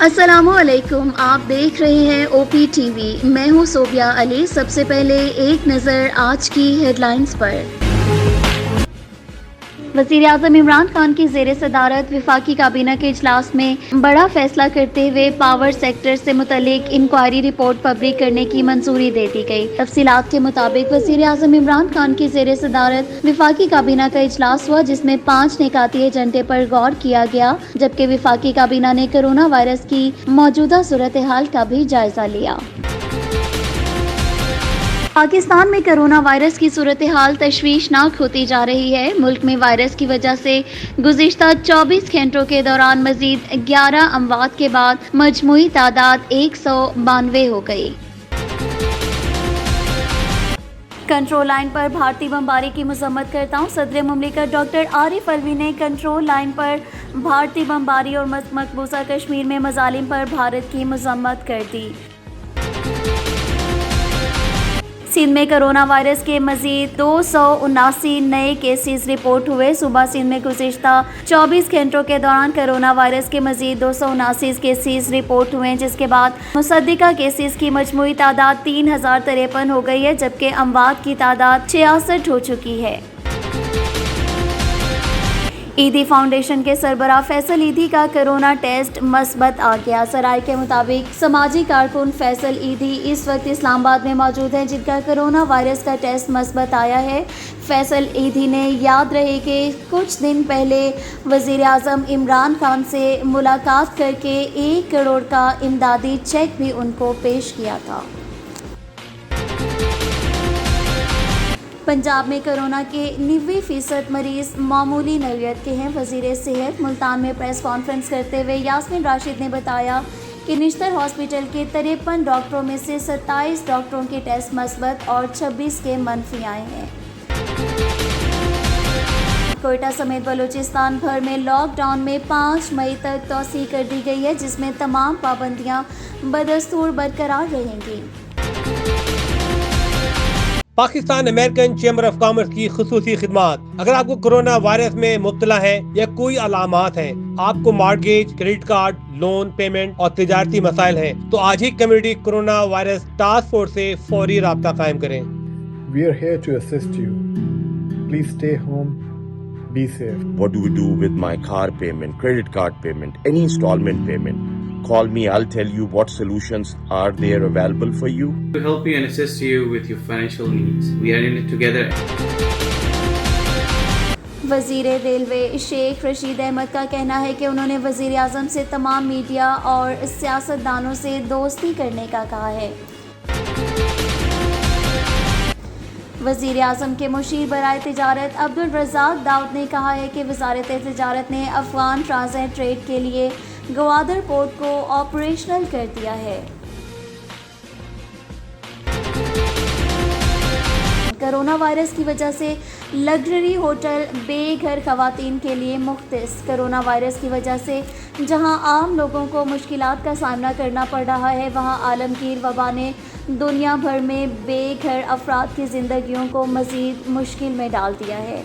السلام علیکم، آپ دیکھ رہے ہیں او پی ٹی وی۔ میں ہوں صوبیہ علی۔ سب سے پہلے ایک نظر آج کی ہیڈ لائنز پر۔ وزیراعظم عمران خان کی زیر صدارت وفاقی کابینہ کے اجلاس میں بڑا فیصلہ کرتے ہوئے پاور سیکٹر سے متعلق انکوائری رپورٹ پبلک کرنے کی منظوری دے دی گئی۔ تفصیلات کے مطابق وزیراعظم عمران خان کی زیر صدارت وفاقی کابینہ کا اجلاس ہوا، جس میں 5 نکاتی ایجنڈے پر غور کیا گیا، جبکہ وفاقی کابینہ نے کورونا وائرس کی موجودہ صورتحال کا بھی جائزہ لیا۔ پاکستان میں کورونا وائرس کی صورتحال تشویشناک ہوتی جا رہی ہے۔ ملک میں وائرس کی وجہ سے گزشتہ 24 گھنٹوں کے دوران مزید 11 اموات کے بعد مجموعی تعداد 192 ہو گئی۔ کنٹرول لائن پر بھارتی بمباری کی مذمت کرتا ہوں۔ صدر مملکت ڈاکٹر عارف علوی نے کنٹرول لائن پر بھارتی بمباری اور مقبوضہ کشمیر میں مظالم پر بھارت کی مذمت کر دی۔ سندھ میں کورونا وائرس کے مزید 279 نئے کیسز رپورٹ ہوئے۔ صوبہ سندھ میں گزشتہ 24 گھنٹوں کے دوران کورونا وائرس کے مزید 279 کیسز رپورٹ ہوئے، جس کے بعد مصدقہ کیسز کی مجموعی تعداد 3053 ہو گئی ہے، جبکہ اموات کی تعداد 66 ہو چکی ہے۔ ایدھی فاؤنڈیشن کے سربراہ فیصل ایدھی کا کورونا ٹیسٹ مثبت آ گیا۔ ذرائع کے مطابق سماجی کارکن فیصل ایدھی اس وقت اسلام آباد میں موجود ہیں، جن کا کورونا وائرس کا ٹیسٹ مثبت آیا ہے۔ فیصل ایدھی نے یاد رہے کہ کچھ دن پہلے وزیر اعظم عمران خان سے ملاقات کر کے 1 کروڑ کا امدادی چیک بھی ان کو پیش کیا تھا۔ پنجاب میں کورونا کے 90% مریض معمولی نوعیت کے ہیں۔ وزیر صحت ملتان میں پریس کانفرنس کرتے ہوئے یاسمین راشد نے بتایا کہ نشتر ہاسپٹل کے 53 ڈاکٹروں میں سے 27 ڈاکٹروں کے ٹیسٹ مثبت اور 26 کے منفی آئے ہیں۔ کوئٹہ سمیت بلوچستان بھر میں لاک ڈاؤن میں 5 مئی تک توسیع کر دی گئی ہے، جس میں تمام پابندیاں بدستور برقرار رہیں گی۔ Pakistan American chamber of commerce کی خصوصی خدمات۔ اگر آپ کو کورونا وائرس میں مبتلا ہے یا کوئی علامات ہیں، آپ کو mortgage, credit card, loan payment اور تجارتی مسائل ہیں، تو آج ہی community corona virus task force سے فوری رابطہ قائم کریں۔ We are here to assist you. Please stay home. Be safe. What do we do with my car payment, credit card payment, any installment payment? Call me, I'll tell you what solutions are there available for you. To help you and assist you with your financial needs. We are in it together. وزیر railway Sheikh Rashid Ahmad کا کہنا ہے کہ انہوں نے وزیر اعظم سے تمام میڈیا اور سیاستدانوں سے دوستی کرنے کا کہا ہے۔ وزیر اعظم کے مشیر برائے تجارت عبدالرزاق داؤد نے کہا ہے کہ وزارت تجارت نے افغان ٹرانزٹ ٹریڈ کے لیے گوادر پورٹ کو آپریشنل کر دیا ہے۔ کورونا وائرس کی وجہ سے لگژری ہوٹل بے گھر خواتین کے لیے مختص۔ کورونا وائرس کی وجہ سے جہاں عام لوگوں کو مشکلات کا سامنا کرنا پڑ رہا ہے، وہاں عالمگیر وبا نے دنیا بھر میں بے گھر افراد کی زندگیوں کو مزید مشکل میں ڈال دیا ہے۔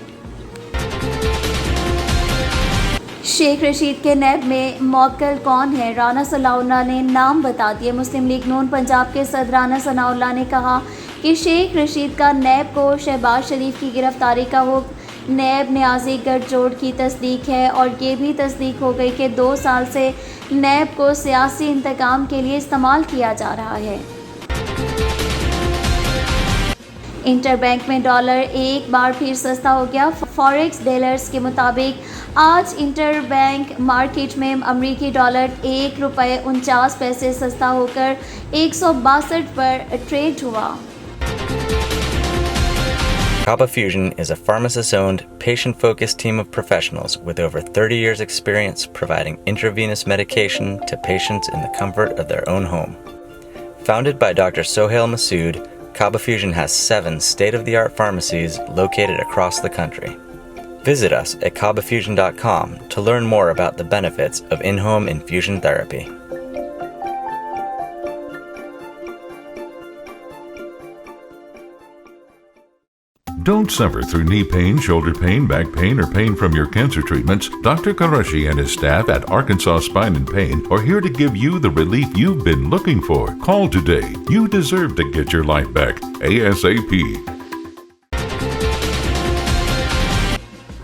شیخ رشید کے نیب میں موکل کون ہے؟ رانا ثناء اللہ نے نام بتا دیے۔ مسلم لیگ نون پنجاب کے صدر رانا ثناء اللہ نے کہا کہ شیخ رشید کا نیب کو شہباز شریف کی گرفتاری کا حکم نیب نیازی گٹھ جوڑ کی تصدیق ہے، اور یہ بھی تصدیق ہو گئی کہ 2 سال سے نیب کو سیاسی انتقام کے لیے استعمال کیا جا رہا ہے۔ انٹر بینک میں ڈالر ایک بار پھر سستا ہو گیا۔ فاریکس ڈیلرز کے مطابق آج انٹر بینک مارکیٹ میں امریکی ڈالر ₹1.49 سستا ہو کر 162 پر ٹریڈ ہوا۔ Kaba Fusion is a pharmacist-owned, patient-focused team of professionals with over 30 years' experience providing intravenous medication to patients in the comfort of their own home. Founded by Dr. Sohail Masood, Kaba Fusion has 7 state-of-the-art pharmacies located across the country. Visit us at kabafusion.com to learn more about the benefits of in-home infusion therapy. Don't suffer through knee pain, shoulder pain, back pain, or pain from your cancer treatments. Dr. Qureshi and his staff at Arkansas Spine and Pain are here to give you the relief you've been looking for. Call today. You deserve to get your life back ASAP.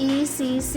ECC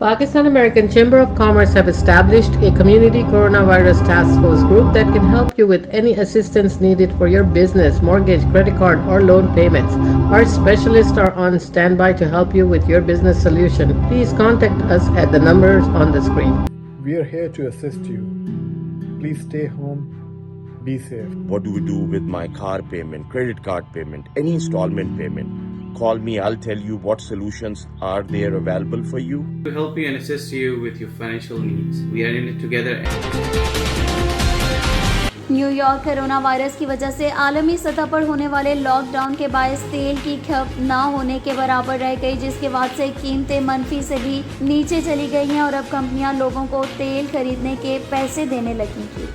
Pakistan American Chamber of Commerce have established a community coronavirus task force group that can help you with any assistance needed for your business, mortgage, credit card or loan payments. Our specialists are on standby to help you with your business solution. Please contact us at the numbers on the screen. We are here to assist you. Please stay home. Be safe. What do we do with my car payment, credit card payment, any installment payment? Call me, I'll tell you what solutions are there available for you. To help you and assist you with your financial needs. We are in it together. New York corona virus کی وجہ سے عالمی سطح پر ہونے والے lock down کے باعث تیل کی کھپت نہ ہونے کے برابر رہ گئی، جس کے بعد سے قیمتیں منفی سے بھی نیچے چلی گئی ہیں اور اب کمپنیاں لوگوں کو تیل خریدنے کے پیسے دینے لگیں گی۔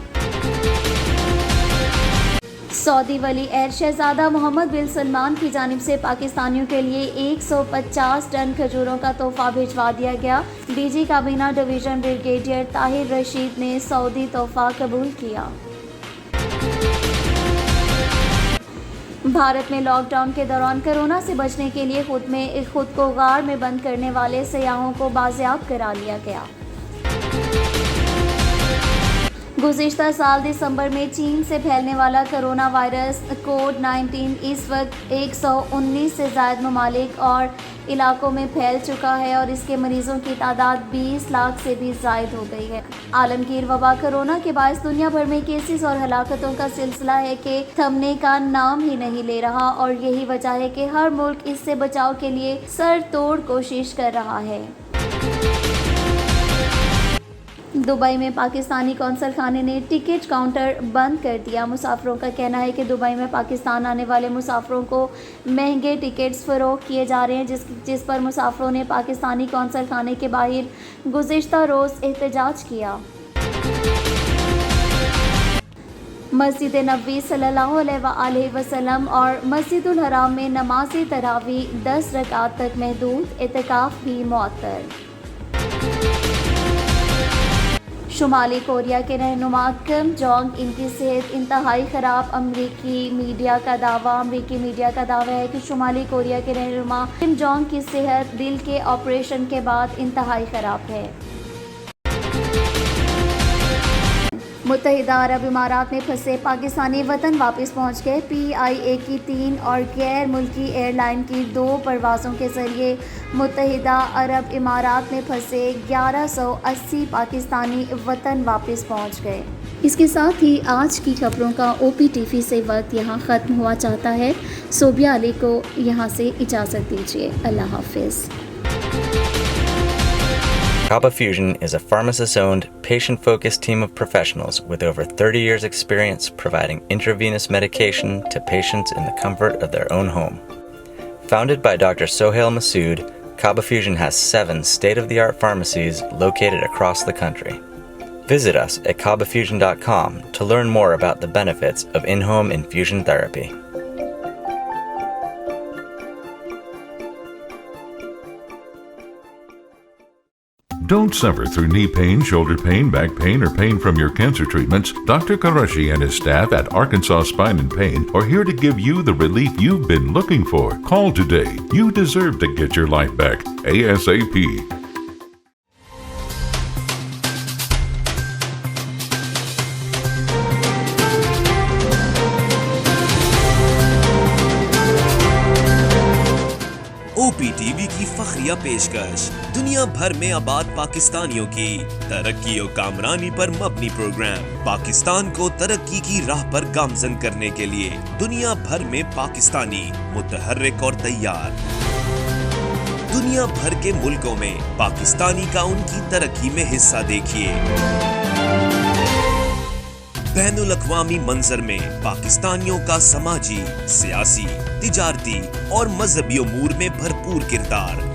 سعودی ولی عہد شہزادہ محمد بن سلمان کی جانب سے پاکستانیوں کے لیے 150 ٹن کھجوروں کا تحفہ بھجوا دیا گیا۔ ڈی جی کابینہ ڈویژن بریگیڈیئر طاہر رشید نے سعودی تحفہ قبول کیا۔ بھارت میں لاک ڈاؤن کے دوران کورونا سے بچنے کے لیے خود کو غار میں بند کرنے والے سیاحوں کو بازیاب کرا لیا گیا۔ گزشتہ سال دسمبر میں چین سے پھیلنے والا کرونا وائرس کووڈ-19 اس وقت 119 سے زائد ممالک اور علاقوں میں پھیل چکا ہے اور اس کے مریضوں کی تعداد 20 لاکھ سے بھی زائد ہو گئی ہے۔ عالمگیر وبا کرونا کے باعث دنیا بھر میں کیسز اور ہلاکتوں کا سلسلہ ہے کہ تھمنے کا نام ہی نہیں لے رہا، اور یہی وجہ ہے کہ ہر ملک اس سے بچاؤ کے لیے سر توڑ کوشش کر رہا ہے۔ دبئی میں پاکستانی قونصل خانے نے ٹکٹ کاؤنٹر بند کر دیا۔ مسافروں کا کہنا ہے کہ دبئی میں پاکستان آنے والے مسافروں کو مہنگے ٹکٹس فروخت کیے جا رہے ہیں، جس پر مسافروں نے پاکستانی قونصل خانے کے باہر گزشتہ روز احتجاج کیا۔ مسجد نبوی صلی اللہ علیہ وآلہ وسلم اور مسجد الحرام میں نماز تراویح 10 رکعت تک محدود، اعتکاف بھی معطل۔ شمالی کوریا کے رہنما کم جونگ ان کی صحت انتہائی خراب۔ امریکی میڈیا کا دعویٰ ہے کہ شمالی کوریا کے رہنما کم جونگ کی صحت دل کے آپریشن کے بعد انتہائی خراب ہے۔ متحدہ عرب امارات میں پھنسے پاکستانی وطن واپس پہنچ گئے۔ PIA کی 3 اور غیر ملکی ایئر لائن کی 2 پروازوں کے ذریعے متحدہ عرب امارات میں پھنسے 1180 پاکستانی وطن واپس پہنچ گئے۔ اس کے ساتھ ہی آج کی خبروں کا OPTV سے وقت یہاں ختم ہوا چاہتا ہے۔ صوبیہ علی کو یہاں سے اجازت دیجیے۔ اللہ حافظ۔ Kaba Fusion is a pharmacist-owned, patient-focused team of professionals with over 30 years' experience providing intravenous medication to patients in the comfort of their own home. Founded by Dr. Sohail Masood, Kaba Fusion has 7 state-of-the-art pharmacies located across the country. Visit us at kabafusion.com to learn more about the benefits of in-home infusion therapy. Don't suffer through knee pain, shoulder pain, back pain, or pain from your cancer treatments. Dr. Qureshi and his staff at Arkansas Spine and Pain are here to give you the relief you've been looking for. Call today. You deserve to get your life back ASAP. OPTV کی فخریہ پیشکش دنیا بھر میں آباد پاکستانیوں کی ترقی و کامرانی پر مبنی پروگرام۔ پاکستان کو ترقی کی راہ پر گامزن کرنے کے لیے دنیا بھر میں پاکستانی متحرک اور تیار۔ دنیا بھر کے ملکوں میں پاکستانی کا ان کی ترقی میں حصہ دیکھیے۔ بین الاقوامی منظر میں پاکستانیوں کا سماجی، سیاسی، تجارتی اور مذہبی امور میں بھرپور کردار۔